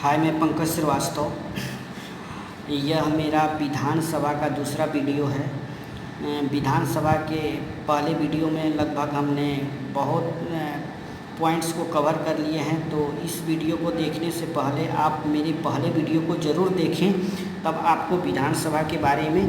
हाय, मैं पंकज श्रीवास्तव। यह मेरा विधानसभा का दूसरा वीडियो है। विधानसभा के पहले वीडियो में लगभग हमने बहुत पॉइंट्स को कवर कर लिए हैं, तो इस वीडियो को देखने से पहले आप मेरे पहले वीडियो को ज़रूर देखें, तब आपको विधानसभा के बारे में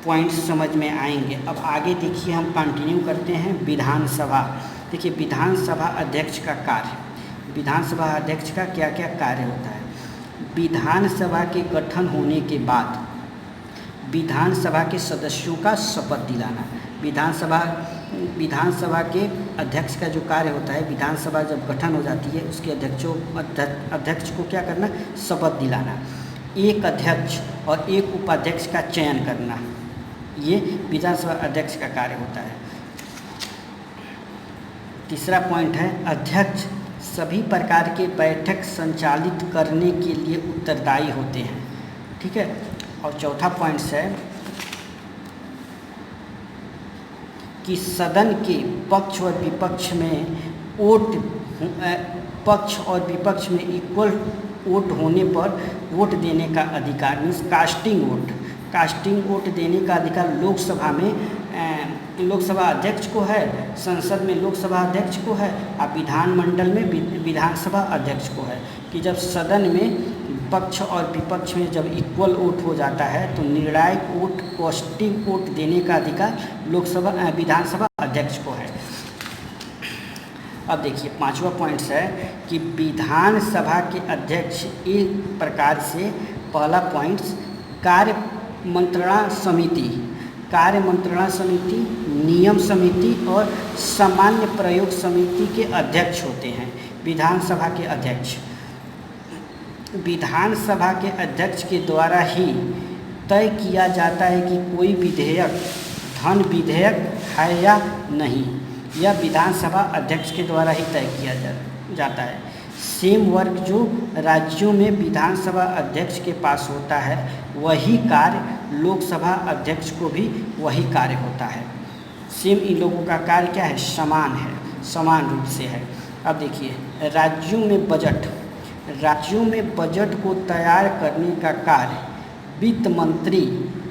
पॉइंट्स समझ में आएंगे। अब आगे देखिए, हम कंटिन्यू करते हैं। विधानसभा, देखिए विधानसभा अध्यक्ष का कार्य, विधानसभा अध्यक्ष का क्या क्या कार्य होता है। विधानसभा के गठन होने के बाद विधानसभा के सदस्यों का शपथ दिलाना। विधानसभा के अध्यक्ष का जो कार्य होता है, विधानसभा जब गठन हो जाती है उसके अध्यक्ष को क्या करना, शपथ दिलाना। एक अध्यक्ष और एक उपाध्यक्ष का चयन करना, ये विधानसभा अध्यक्ष का कार्य होता है। तीसरा पॉइंट है, अध्यक्ष सभी प्रकार के बैठक संचालित करने के लिए उत्तरदायी होते हैं। ठीक है। और चौथा पॉइंट है कि सदन के पक्ष और विपक्ष में इक्वल वोट होने पर वोट देने का अधिकार, मीन्स कास्टिंग वोट देने का अधिकार लोकसभा में लोकसभा अध्यक्ष को है, संसद में लोकसभा अध्यक्ष को है और विधानमंडल में विधानसभा अध्यक्ष को है। कि जब सदन में पक्ष और विपक्ष में जब इक्वल वोट हो जाता है तो निर्णायक वोट, कास्टिंग वोट देने का अधिकार विधानसभा अध्यक्ष को है। अब देखिए, पांचवा पॉइंट्स है कि विधानसभा के अध्यक्ष एक प्रकार से, पहला पॉइंट्स कार्य मंत्रणा समिति, नियम समिति और सामान्य प्रयोग समिति के अध्यक्ष होते हैं। विधानसभा के अध्यक्ष विधानसभा के अध्यक्ष के द्वारा ही तय किया जाता है कि कोई विधेयक धन विधेयक है या नहीं। यह विधानसभा अध्यक्ष के द्वारा ही तय किया जाता है। सेम वर्क जो राज्यों में विधानसभा अध्यक्ष के पास होता है, वही कार्य लोकसभा अध्यक्ष को भी वही कार्य होता है। सेम, इन लोगों का कार्य क्या है, समान रूप से है। अब देखिए, राज्यों में बजट को तैयार करने का कार्य वित्त मंत्री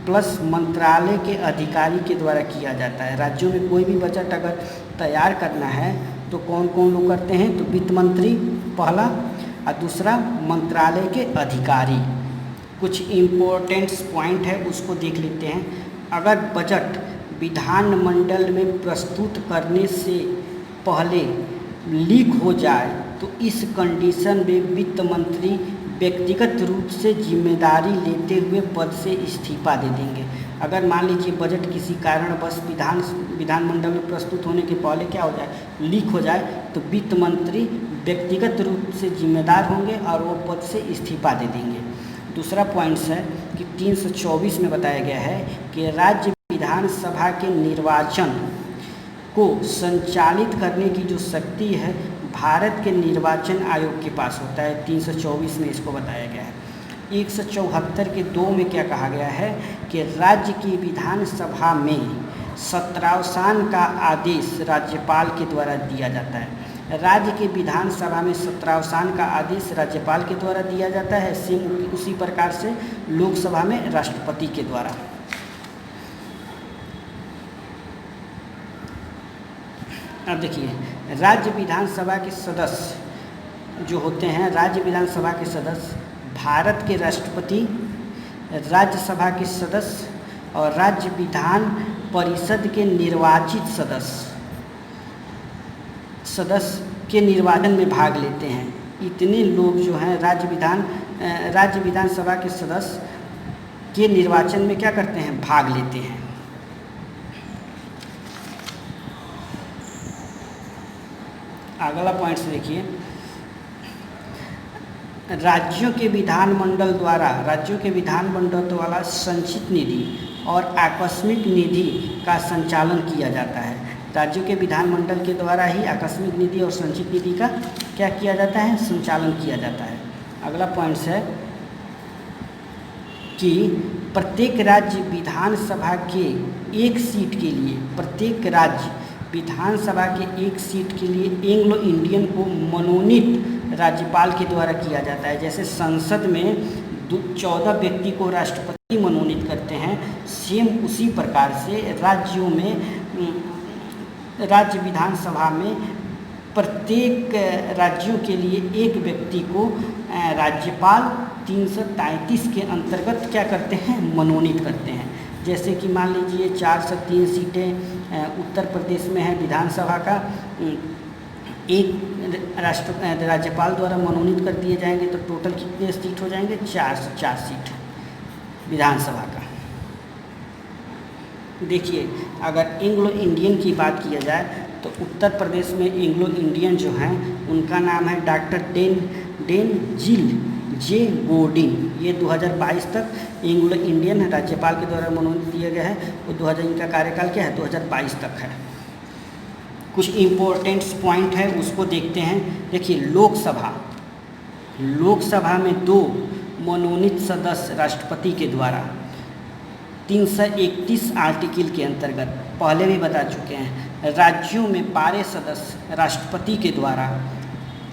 प्लस मंत्रालय के अधिकारी के द्वारा किया जाता है। राज्यों में कोई भी बजट अगर तैयार करना है तो कौन कौन लोग करते हैं, तो वित्त मंत्री पहला और दूसरा मंत्रालय के अधिकारी। कुछ इम्पोर्टेंट पॉइंट है, उसको देख लेते हैं। अगर बजट विधानमंडल में प्रस्तुत करने से पहले लीक हो जाए तो इस कंडीशन में वित्त मंत्री व्यक्तिगत रूप से जिम्मेदारी लेते हुए पद से इस्तीफा दे देंगे। अगर मान लीजिए बजट किसी कारणवश विधानमंडल में प्रस्तुत होने के पहले क्या हो जाए, लीक हो जाए, तो वित्त मंत्री व्यक्तिगत रूप से जिम्मेदार होंगे और वो पद से इस्तीफा दे देंगे। दूसरा पॉइंट्स है कि 324 में बताया गया है कि राज्य विधानसभा के निर्वाचन को संचालित करने की जो शक्ति है भारत के निर्वाचन आयोग के पास होता है। 324 में इसको बताया गया है। 174 के 2 में क्या कहा गया है कि राज्य की विधानसभा में सत्रावसान का आदेश राज्यपाल के द्वारा दिया जाता है। राज्य की विधानसभा में सत्रावसान का आदेश राज्यपाल के द्वारा दिया जाता है। सेम उसी प्रकार से लोकसभा में राष्ट्रपति के द्वारा। अब देखिए, राज्य विधानसभा के सदस्य जो होते हैं, राज्य विधानसभा के सदस्य भारत के राष्ट्रपति, राज्यसभा के सदस्य और राज्य विधान परिषद के निर्वाचित सदस्य के निर्वाचन में भाग लेते हैं। इतने लोग जो हैं राज्य विधानसभा के सदस्य के निर्वाचन में क्या करते हैं, भाग लेते हैं। अगला पॉइंट देखिए, राज्यों के विधानमंडल द्वारा संचित निधि और आकस्मिक निधि का संचालन किया जाता है। राज्यों के विधानमंडल के द्वारा ही आकस्मिक निधि और संचित निधि का क्या किया जाता है, संचालन किया जाता है। अगला पॉइंट है कि प्रत्येक राज्य विधानसभा के एक सीट के लिए, प्रत्येक राज्य विधानसभा के एक सीट के लिए एंग्लो इंडियन को मनोनीत राज्यपाल के द्वारा किया जाता है। जैसे संसद में 14 व्यक्ति को राष्ट्रपति मनोनीत करते हैं, सेम उसी प्रकार से राज्यों में राज्य विधानसभा में प्रत्येक राज्यों के लिए एक व्यक्ति को राज्यपाल 333 के अंतर्गत क्या करते हैं, मनोनीत करते हैं। जैसे कि मान लीजिए 4 से 3 सीटें उत्तर प्रदेश में है विधानसभा का, एक राज्यपाल द्वारा मनोनीत कर दिए जाएंगे तो टोटल कितने सीट हो जाएंगे, 4 से 4 सीट विधानसभा का। देखिए अगर एंग्लो इंडियन की बात किया जाए तो उत्तर प्रदेश में एंग्लो इंडियन जो हैं उनका नाम है डॉक्टर डेनजिल जे गोर्डिन। ये 2022 तक एंग्लो इंडियन राज्यपाल के द्वारा मनोनीत दिया गया है। वो 2000 इनका कार्यकाल क्या है, 2022 तक है। कुछ इम्पोर्टेंट्स पॉइंट है उसको देखते हैं। देखिए लोकसभा में 2 मनोनीत सदस्य राष्ट्रपति के द्वारा 331 आर्टिकल के अंतर्गत, पहले भी बता चुके हैं। राज्यों में 12 सदस्य राष्ट्रपति के द्वारा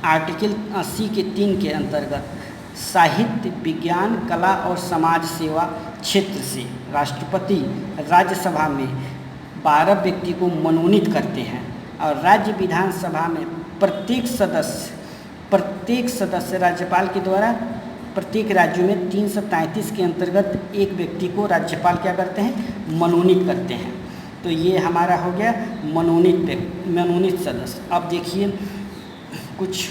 आर्टिकल 80 के 3 के अंतर्गत साहित्य, विज्ञान, कला और समाज सेवा क्षेत्र से राष्ट्रपति राज्यसभा में 12 व्यक्ति को मनोनीत करते हैं और राज्य विधानसभा में प्रत्येक सदस्य राज्यपाल के द्वारा प्रत्येक राज्यों में 333 के अंतर्गत एक व्यक्ति को राज्यपाल क्या करते हैं, मनोनीत करते हैं। तो ये हमारा हो गया मनोनीत सदस्य। अब देखिए कुछ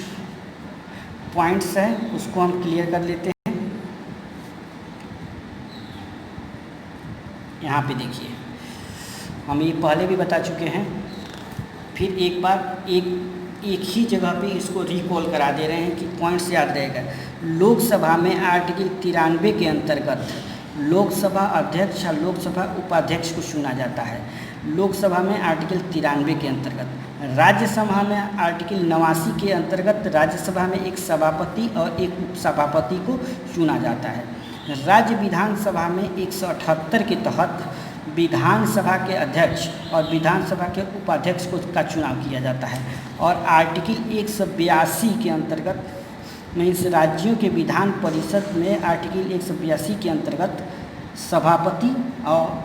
पॉइंट्स हैं उसको हम क्लियर कर लेते हैं। यहाँ पे देखिए हम ये पहले भी बता चुके हैं, फिर एक बार एक ही जगह पे इसको रिकॉल करा दे रहे हैं कि पॉइंट्स याद रहेगा। लोकसभा में आर्टिकल 93 के अंतर्गत लोकसभा अध्यक्ष या लोकसभा उपाध्यक्ष को चुना जाता है। लोकसभा में आर्टिकल 93 के अंतर्गत, राज्यसभा में आर्टिकल 89 के अंतर्गत राज्यसभा में एक सभापति और एक उपसभापति को चुना जाता है। राज्य विधानसभा में 178 के तहत विधानसभा के अध्यक्ष और विधानसभा के उपाध्यक्ष का चुनाव किया जाता है। और आर्टिकल 182 के अंतर्गत मीन्स राज्यों के विधान परिषद में आर्टिकल 182 के अंतर्गत सभापति और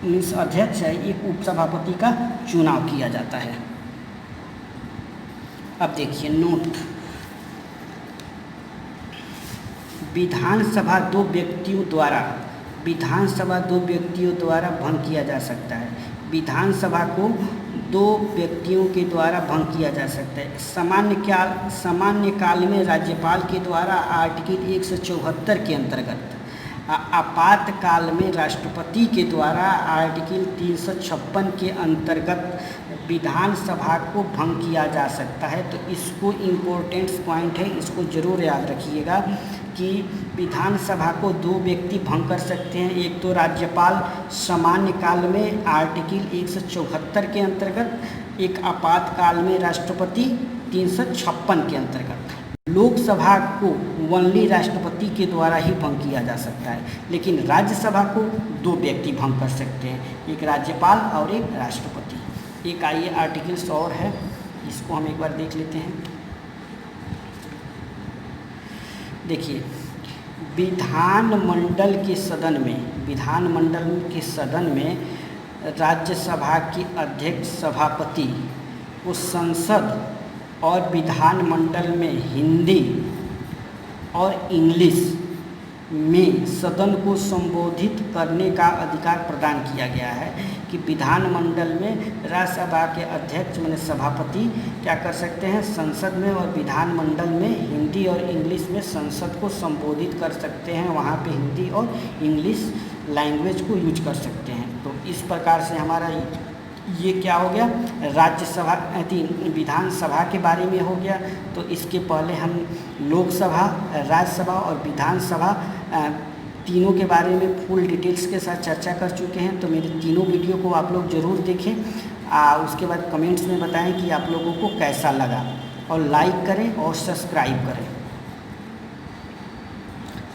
मीन्स अध्यक्ष है एक उपसभापति का चुनाव किया जाता है। अब देखिए नोट, विधानसभा दो व्यक्तियों द्वारा भंग किया जा सकता है। विधानसभा को 2 व्यक्तियों के द्वारा भंग किया जा सकता है। सामान्य काल में राज्यपाल के द्वारा आर्टिकल 174 के अंतर्गत, आपातकाल में राष्ट्रपति के द्वारा आर्टिकल 356 के अंतर्गत विधानसभा को भंग किया जा सकता है। तो इसको इम्पोर्टेंट पॉइंट है, इसको ज़रूर याद रखिएगा कि विधानसभा को 2 व्यक्ति भंग कर सकते हैं। एक तो राज्यपाल सामान्य काल में आर्टिकल 174 के अंतर्गत, एक आपातकाल में राष्ट्रपति 356 के अंतर्गत। लोकसभा को ओनली राष्ट्रपति के द्वारा ही भंग किया जा सकता है, लेकिन राज्यसभा को 2 व्यक्ति भंग कर सकते हैं, एक राज्यपाल और एक राष्ट्रपति। एक आइए आर्टिकल्स और है, इसको हम एक बार देख लेते हैं। देखिए विधानमंडल के सदन में राज्यसभा के अध्यक्ष सभापति को संसद और विधानमंडल में हिंदी और इंग्लिश में सदन को संबोधित करने का अधिकार प्रदान किया गया है कि विधानमंडल में राज्यसभा के अध्यक्ष माने सभापति क्या कर सकते हैं, संसद में और विधानमंडल में हिंदी और इंग्लिश में संसद को संबोधित कर सकते हैं। वहाँ पे हिंदी और इंग्लिश लैंग्वेज को यूज कर सकते हैं। तो इस प्रकार से हमारा ये क्या हो गया, राज्यसभा विधानसभा के बारे में हो गया। तो इसके पहले हम लोकसभा, राज्यसभा और विधानसभा तीनों के बारे में फुल डिटेल्स के साथ चर्चा कर चुके हैं। तो मेरे तीनों वीडियो को आप लोग ज़रूर देखें, उसके बाद कमेंट्स में बताएं कि आप लोगों को कैसा लगा, और लाइक करें और सब्सक्राइब करें।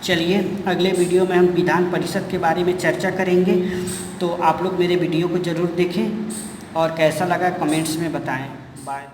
चलिए अगले वीडियो में हम विधान परिषद के बारे में चर्चा करेंगे। तो आप लोग मेरे वीडियो को ज़रूर देखें और कैसा लगा कमेंट्स में बताएं। बाय।